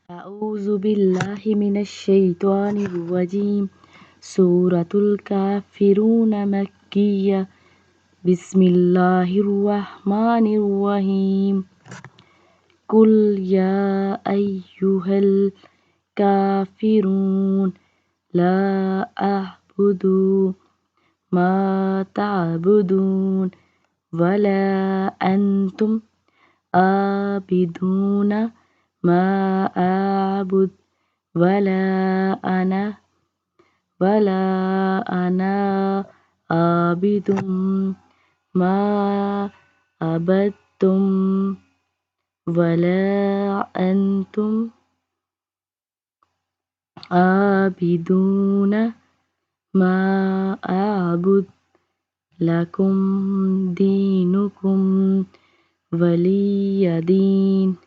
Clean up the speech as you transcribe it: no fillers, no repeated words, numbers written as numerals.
أعوذ بالله من الشيطان الرجيم. سورة الكافرون مكية. بسم الله الرحمن الرحيم. قل يا أيها الكافرون لا أعبد ما تعبدون ولا أنتم عابدون ما أعبد ولا أنا عابد ما عبدتم ولا أنتم عابدون ما أعبد لكم دينكم ولي دين.